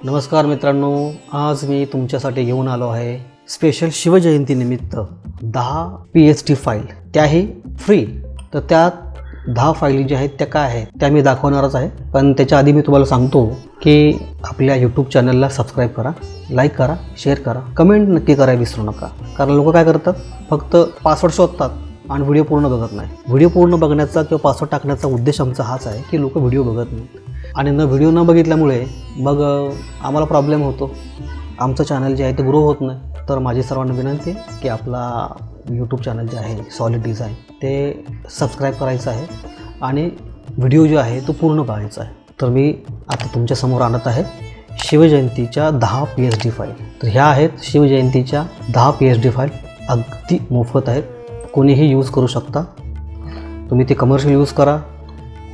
नमस्कार मित्रांनो, आज मी तुमच्यासाठी घेऊन आलो आहे स्पेशल शिवजयंतीनिमित्त 10 PST फाईल, त्याही फ्री. तर त्या 10 फाईली ज्या आहेत त्या काय आहेत त्या मी दाखवणारच आहे. पण त्याच्या आधी मी तुम्हाला सांगतो की आपल्या यूट्यूब चॅनलला सबस्क्राईब करा, लाईक करा, शेअर करा, कमेंट नक्की करायला विसरू नका. कारण लोक काय करतात, फक्त पासवर्ड शोधतात आणि व्हिडिओ पूर्ण बघत नाही. व्हिडिओ पूर्ण बघण्याचा किंवा पासवर्ड टाकण्याचा उद्देश आमचा हाच आहे की लोक व्हिडिओ बघत नाहीत आणि व्हिडिओ न बघितल्यामुळे मग आम्हाला प्रॉब्लेम होतो, आमचं चॅनल जे आहे ते ग्रो होत नाही. तर माझी सर्वांना विनंती आहे की आपला यूट्यूब चॅनल जे आहे सॉलिड डिझाईन ते सबस्क्राईब करायचं आहे आणि व्हिडिओ जो आहे तो पूर्ण बघायचा आहे. तर मी आता तुमच्यासमोर आणत आहे शिवजयंतीच्या 10 PSD फाईल. तर ह्या आहेत शिवजयंतीच्या 10 PSD फाईल, अगदी मोफत आहेत, कोणीही यूज करू शकता. तुम्ही ते कमर्शियल यूज करा,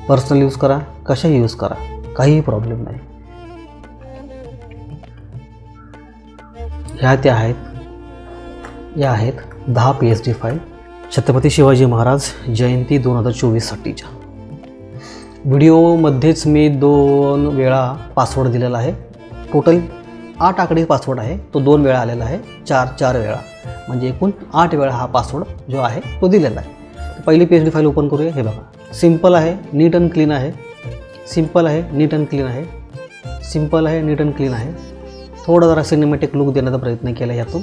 पर्सनल यूज करा, कशाही यूज करा, काहीही प्रॉब्लेम नाही. ह्या त्या आहेत, या आहेत 10 PSD फाईल छत्रपती शिवाजी महाराज जयंती 2024साठीच्या. व्हिडिओमध्येच मी 2 वेळा पासवर्ड दिलेला आहे. टोटल 8 आकडी पासवर्ड आहे, तो 2 वेळा आलेला आहे, 4 वेळा, म्हणजे एकूण 8 वेळा हा पासवर्ड जो आहे तो दिलेला आहे. पहिली PSD फाईल ओपन करूया. हे बघा, सिंपल आहे, नीट अँड क्लीन आहे. सिंपल आहे, नीट अँड क्लीन आहे. सिंपल आहे, नीट अँड क्लीन आहे. थोडा जरा सिनेमॅटिक लुक देण्याचा प्रयत्न केला आहे. ह्यातून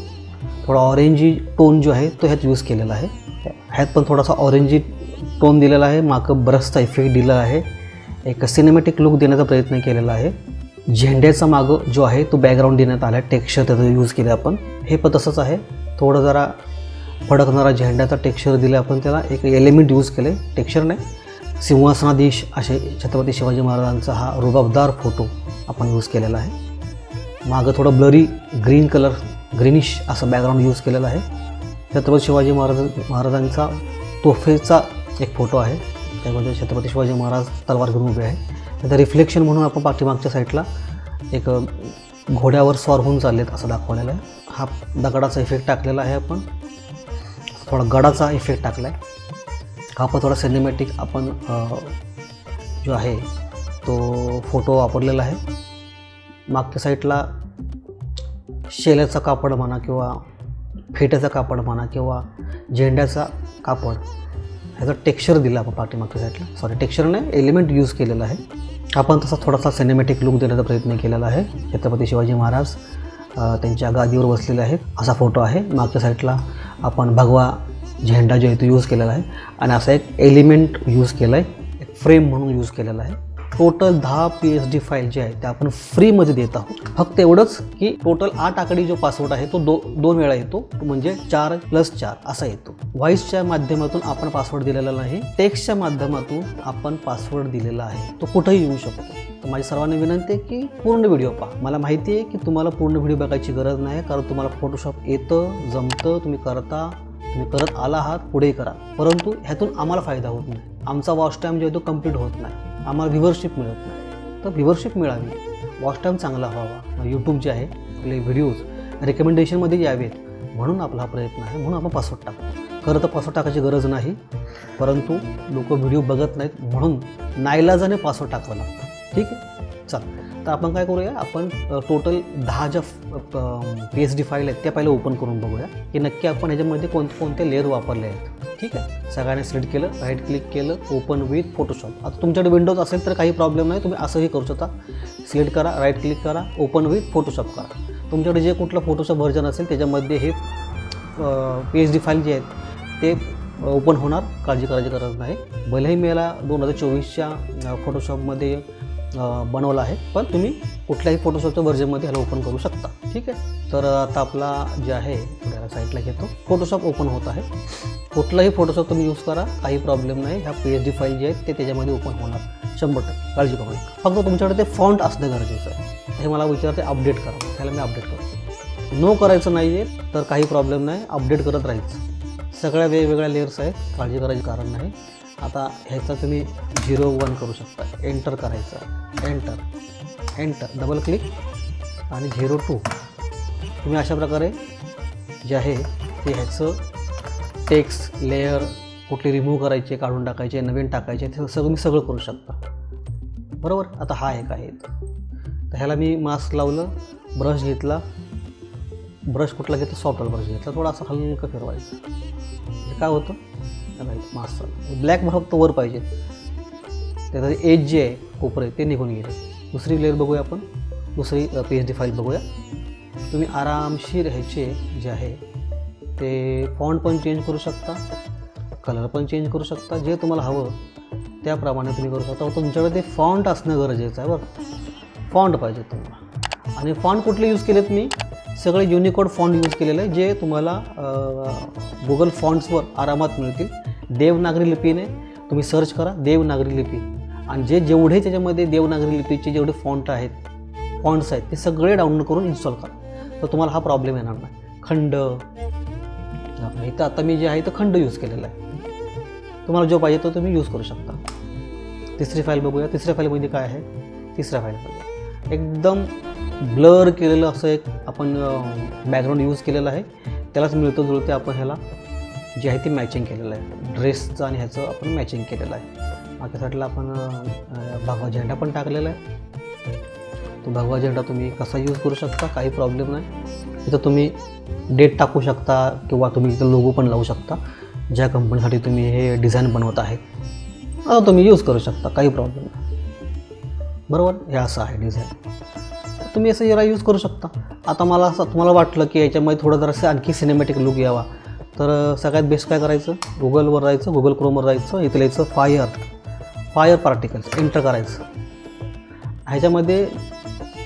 थोडा ऑरेंजी टोन जो आहे तो ह्यात यूज केलेला आहे. ह्यात पण थोडासा ऑरेंजी टोन दिलेला आहे, मागं ब्रशचा इफेक्ट दिलेला आहे, एक सिनेमॅटिक लुक देण्याचा प्रयत्न केलेला आहे. झेंड्याचा मागं जो आहे तो बॅकग्राऊंड देण्यात आला आहे, टेक्स्चर त्याचं यूज केलं आपण. हे पण तसंच आहे, थोडं जरा फडकणारा झेंड्याचा टेक्स्चर दिला आपण, त्याला एक एलिमेंट यूज केले, टेक्स्चर नाही, सिंहासनाधीश असे छत्रपती शिवाजी महाराजांचा हा रुबाबदार फोटो आपण यूज केलेला आहे. मागं थोडं ब्लरी ग्रीन कलर, ग्रीनिश असं बॅकग्राऊंड यूज केलेलं आहे. छत्रपती शिवाजी महाराजांचा तोफेचा एक फोटो आहे, त्यामध्ये छत्रपती शिवाजी महाराज तलवार घेऊन उभे आहे. त्याचं रिफ्लेक्शन म्हणून आपण पाठीमागच्या साईडला एक घोड्यावर स्वार होऊन चाललेत असं दाखवलेलं आहे. हा दगडाचा इफेक्ट टाकलेला आहे, आपण थोडा गडाचा इफेक्ट टाकला आहे. हा पण थोडा सिनेमॅटिक आपण जो आहे तो फोटो वापरलेला आहे. मागच्या साईडला शेल्याचा कापड म्हणा किंवा फेट्याचा कापड म्हणा किंवा झेंड्याचा कापड, ह्याचा टेक्स्चर दिला आपण पाठीमागच्या साईडला. सॉरी, टेक्स्चर नाही, एलिमेंट यूज केलेला आहे. आपण तसा थोडासा सिनेमॅटिक लुक देण्याचा प्रयत्न केलेला आहे. छत्रपती शिवाजी महाराज त्यांच्या गादीवर बसलेले आहेत असा फोटो आहे. मागच्या साईडला आपण भगवा झेंडा जो आहे तो यूज केलेला आहे आणि असा एक एलिमेंट यूज केला आहे, एक फ्रेम म्हणून यूज केलेला आहे. टोटल 10 PSD फाईल जे आहे ते आपण फ्रीमध्ये देत आहोत. फक्त एवढंच की टोटल 8 आकडी जो पासवर्ड आहे तो 2 वेळा येतो, म्हणजे 4+4 असा येतो. व्हॉईसच्या माध्यमातून आपण पासवर्ड दिलेला नाही, टेक्स्टच्या माध्यमातून आपण पासवर्ड दिलेला आहे, तो कुठेही येऊ शकतो. तर माझी सर्वांना विनंती आहे की पूर्ण व्हिडिओ पहा. मला माहिती आहे की तुम्हाला पूर्ण व्हिडिओ बघायची गरज नाही, कारण तुम्हाला फोटोशॉप येतं, जमतं, तुम्ही करत आला आहात, पुढेही करा. परंतु ह्यातून आम्हाला फायदा होत नाही, आमचा वॉच टाईम जो आहे तो कंप्लीट होत नाही, आम्हाला व्ह्यूवरशिप मिळत नाही. तर व्ह्यूवरशिप मिळावी, वॉच टाईम चांगला व्हावा, यूट्यूब जे आहे आपले व्हिडिओज रेकमेंडेशनमध्ये यावेत, म्हणून आपला हा प्रयत्न आहे. म्हणून आपण पासवर्ड टाकतो. खरं तर पासवर्ड टाकायची गरज नाही, परंतु लोक व्हिडिओ बघत नाहीत म्हणून नाईलाजाने पासवर्ड टाकावं लागतं. ठीक आहे, चला. तर आपण काय करूया, आपण टोटल 10 ज्या PSD फाईल आहेत त्या पहिलं ओपन करून बघूया की नक्की आपण ह्याच्यामध्ये कोणते लेअर वापरले आहेत. ठीक आहे, सगळ्यांनी सिलेक्ट केलं, राईट क्लिक केलं, ओपन विथ फोटोशॉप. आता तुमच्याकडे विंडोज असेल तर काही प्रॉब्लेम नाही, तुम्ही असंही करू शकता. सिलेक्ट करा, राईट क्लिक करा, ओपन विथ फोटोशॉप करा. तुमच्याकडे जे कुठलं फोटोशॉप व्हर्जन असेल त्याच्यामध्ये हे PSD फाईल जे आहेत ते ओपन होणार, काळजी करायची गरज नाही. भलेही मी याला 2024च्या फोटोशॉपमध्ये बनवला आहे, पण तुम्ही कुठल्याही फोटोशॉपच्या व्हर्जनमध्ये ह्याला ओपन करू शकता. ठीक आहे, तर आता आपला जे आहे थोड्या साईडला घेतो, फोटोशॉप ओपन होत आहे. कुठलाही फोटोशॉप तुम्ही यूज करा, काही प्रॉब्लेम नाही. ह्या PSD फाईल जे आहेत ते त्याच्यामध्ये ओपन होणार 100%, काळजी करू नका. फक्त तुमच्याकडे ते फॉन्ट असणं गरजेचं आहे. हे मला विचारते अपडेट करा, त्याला मी अपडेट करतो. नो करायचं नाही आहे तर काही प्रॉब्लेम नाही, अपडेट करत राहायचं. सगळ्या वेगवेगळ्या लेअर्स आहेत, काळजी करायचं कारण नाही. आता ह्याचा तुम्ही 0-1 करू शकता, एंटर करायचं, एंटर, डबल क्लिक आणि 0-2. तुम्ही अशा प्रकारे जे आहे ते ह्याचं टेक्स्ट लेअर कुठले रिमूव्ह करायचे, काढून टाकायचे, नवीन टाकायचे, ते तुम्ही सगळं करू शकता. बरोबर. आता हा एक आहे, तर ह्याला मी मास्क लावलं, ब्रश घेतला, ब्रश कुठला घेतो, सॉफ्ट ब्रश घेतला, थोडासा हलकं फिरवायचं. म्हणजे काय होतं, मास्क ब्लॅक फक्त वर पाहिजे, त्याचं एज जे आहे कोपरे ते निघून गेले. दुसरी लेअर बघूया आपण, दुसरी PSD फाईल बघूया. तुम्ही आरामशीर ह्याचे जे आहे ते फॉन्ट पण चेंज करू शकता, कलर पण चेंज करू शकता, जे तुम्हाला हवं त्याप्रमाणे तुम्ही करू शकता. तुमच्याकडे ते फॉन्ट असणं गरजेचं आहे बरं, फॉन्ट पाहिजे तुम्हाला. आणि फॉन्ट कुठले यूज केलेत मी, सगळे युनिकोड फॉन्ट यूज केलेले आहे, जे तुम्हाला गुगल फॉन्ट्सवर आरामात मिळतील. देवनागरी लिपीने तुम्ही सर्च करा, देवनागरी लिपी, आणि जेवढे त्याच्यामध्ये देवनागरी लिपीचे जेवढे फॉन्ट्स आहेत ते सगळे डाउनलोड करून इन्स्टॉल करा, तर तुम्हाला हा प्रॉब्लेम येणार नाही. खंड इथं आता मी जे आहे तर खंड यूज केलेला आहे, तुम्हाला जो पाहिजे तो तुम्ही यूज करू शकता. तिसरी फाईल बघूया. तिसऱ्या फाईलमध्ये काय आहे, तिसऱ्या फाईलमध्ये एकदम ब्लर केलेलं असं एक आपण बॅकग्राऊंड यूज केलेलं आहे, त्यालाच मिळतं जुळते आपण ह्याला जे आहे ते मॅचिंग केलेलं आहे, ड्रेसचं आणि ह्याचं आपण मॅचिंग केलेलं आहे. मागच्या साईडला आपण भगवा झेंडा पण टाकलेला आहे, तो भगवा झेंडा तुम्ही कसा यूज करू शकता, काही प्रॉब्लेम नाही. इथं तुम्ही डेट टाकू शकता किंवा तुम्ही इथं लोगो पण लावू शकता, ज्या कंपनीसाठी तुम्ही हे डिझाईन बनवत आहे आता तुम्ही यूज करू शकता, काही प्रॉब्लेम नाही. बरोबर. हे असं आहे डिझाईन, तुम्ही असं जरा यूज करू शकता. आता मला असं तुम्हाला वाटलं की याच्यामध्ये थोडं जरासं आणखी सिनेमॅटिक लुक यावा, तर सगळ्यात बेस्ट काय करायचं, गुगलवर जायचं, गुगल क्रोमवर जायचं, इथं लिहायचं फायर पार्टिकल्स, एंटर करायचं. ह्याच्यामध्ये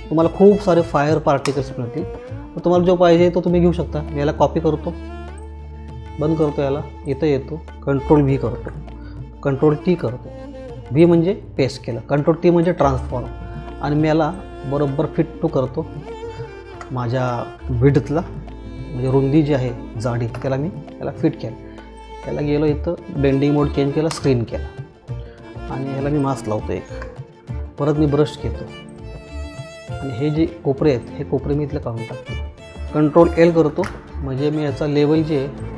तुम्हाला खूप सारे फायर पार्टिकल्स मिळतील, तुम्हाला जो पाहिजे तो तुम्ही घेऊ शकता. मी याला कॉपी करतो, बंद करतो, याला इथं येतो, Ctrl+V करतो, Ctrl+T करतो. V म्हणजे पेस्ट केलं, Ctrl+T म्हणजे ट्रान्सफॉर्म, आणि मी याला बरोबर फिट टू करतो माझ्या विड्थला, म्हणजे रुंदी जी आहे जाडी त्याला मी याला फिट केलं. त्याला गेलो इथं बेंडिंग मोड चेंज केला, स्क्रीन केला, आणि ह्याला मी मास्क लावतो एक. परत मी ब्रश घेतो आणि हे जे कोपरे आहेत हे कोपरे मी इथलं काढून टाकतो. Ctrl+L करतो, म्हणजे मी याचा लेवल जे आहे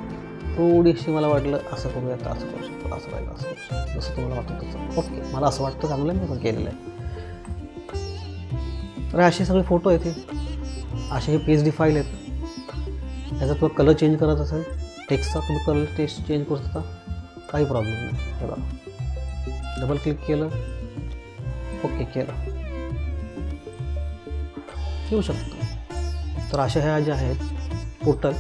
थोडीशी मला वाटलं असं करूया, तर असं करू शकतो, असं पाहिजे असं करू शकतो, जसं तुम्हाला वाटतं तसं. ओके, मला असं वाटतं चांगलं मी पण केलेलं आहे. तर असे सगळे फोटो आहेत, असे हे PSD फाईल आहेत. याचा तुम्ही कलर चेंज करत असेल, टेक्स्टचा तुम्ही कलर टेक्स्ट चेंज करू शकता, काही प्रॉब्लेम नाही. हे बघा, डबल क्लिक केलं, ओके केलं, येऊ शकतो. तर अशा ह्या ज्या आहेत टोटल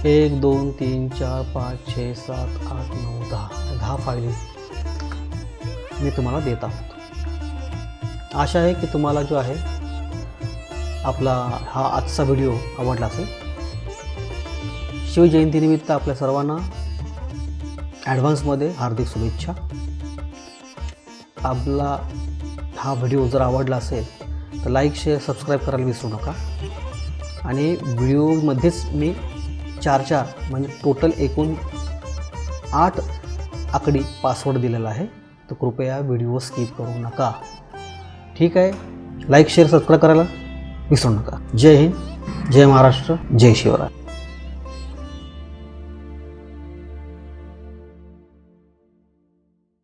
1 2 3 4 5 6 7 8 9 10 फाईली मी तुम्हाला देत आहोत. आशा आहे की तुम्हाला जो आहे आपला हा आजचा व्हिडिओ आवडला असेल. शिवजयंतीनिमित्त आपल्या सर्वांना ॲडव्हान्समध्ये हार्दिक शुभेच्छा. आपला हा व्हिडिओ जर आवडला असेल तर लाईक, शेअर, सबस्क्राईब करायला विसरू नका. आणि व्हिडिओमध्येच मी 4 म्हणजे टोटल एकूण 8 आकडी पासवर्ड दिलेला आहे, तर कृपया व्हिडिओ स्किप करू नका. ठीक आहे. लाईक, शेअर, सबस्क्राईब करायला विसरू नका. जय हिंद, जय महाराष्ट्र, जय शिवराय.